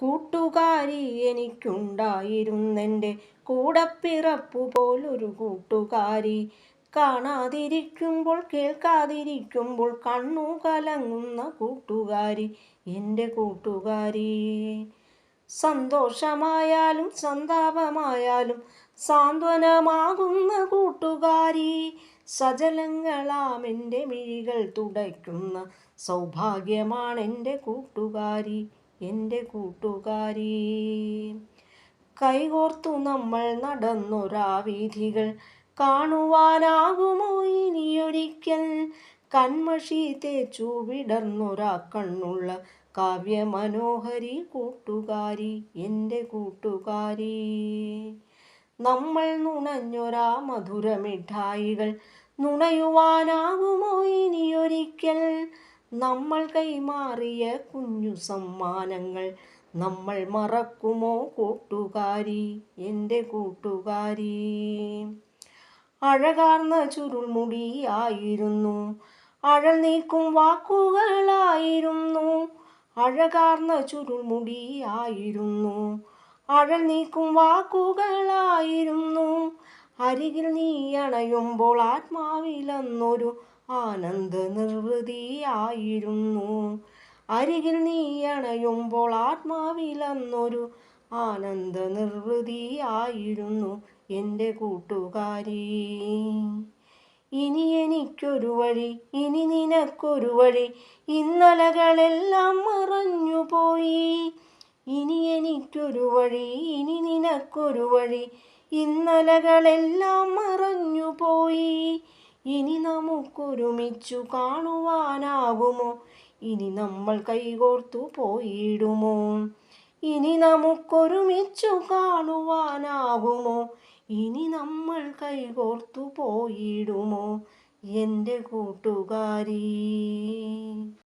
കൂട്ടുകാരി എനിക്കുണ്ടായിരുന്നെൻ്റെ കൂടപ്പിറപ്പു പോലൊരു കൂട്ടുകാരി. കാണാതിരിക്കുമ്പോൾ കേൾക്കാതിരിക്കുമ്പോൾ കണ്ണു കലങ്ങുന്ന കൂട്ടുകാരി, എൻ്റെ കൂട്ടുകാരി. സന്തോഷമായാലും സന്താപമായാലും സാന്ത്വനമാകുന്ന കൂട്ടുകാരി. സജലങ്ങളാം എൻ്റെ മിഴികൾ തുടയ്ക്കുന്ന സൗഭാഗ്യമാണെൻ്റെ കൂട്ടുകാരി, എൻ്റെ കൂട്ടുകാരി. കൈകോർത്തു നമ്മൾ നടന്നൊരാ വീഥികൾ കാണുവാനാകുമോ ഇനിയൊരിക്കൽ? കൺമഷി തേച്ചു വിടർന്നൊരാ കണ്ണുള്ള കാവ്യമനോഹരി കൂട്ടുകാരി, എൻ്റെ കൂട്ടുകാരി. നമ്മൾ നുണഞ്ഞൊരാ മധുരമിഠായികൾ നുണയുവാനാകുമോ ഇനിയൊരിക്കൽ? നമ്മൾ കൈമാറിയ കുഞ്ഞു സമ്മാനങ്ങൾ നമ്മൾ മറക്കുമോ കൂട്ടുകാരി, എൻ്റെ കൂട്ടുകാരി. അഴകാർന്ന ചുരുൾമുടിയായിരുന്നു, അഴൽ നീക്കും വാക്കുകളായിരുന്നു. അഴകാർന്ന ചുരുൾമുടിയായിരുന്നു, അഴൽ നീക്കും വാക്കുകളായിരുന്നു. അരികിൽ നീ അണയുമ്പോൾ ആത്മാവിലന്നൊരു ആനന്ദ നിർവൃതിയായിരുന്നു. അരികിൽ നീ അണയുമ്പോൾ ആത്മാവിലന്നൊരു ആനന്ദ നിർവൃതിയായിരുന്നു, എൻ്റെ കൂട്ടുകാരി. ഇനി എനിക്കൊരു വഴി, ഇനി നിനക്കൊരു വഴി, ഇന്നലകളെല്ലാം മറഞ്ഞുപോയി. ഇനി എനിക്കൊരു വഴി, ഇനി നിനക്കൊരു വഴി, ഇന്നലകളെല്ലാം മറഞ്ഞുപോയി. ഇനി നമുക്കൊരുമിച്ചു കാണുവാനാകുമോ? ഇനി നമ്മൾ കൈകോർത്തു പോയിടുമോ? ഇനി നമുക്കൊരുമിച്ചു കാണുവാനാകുമോ? ഇനി നമ്മൾ കൈകോർത്തു പോയിടുമോ, എൻ്റെ കൂട്ടുകാരി.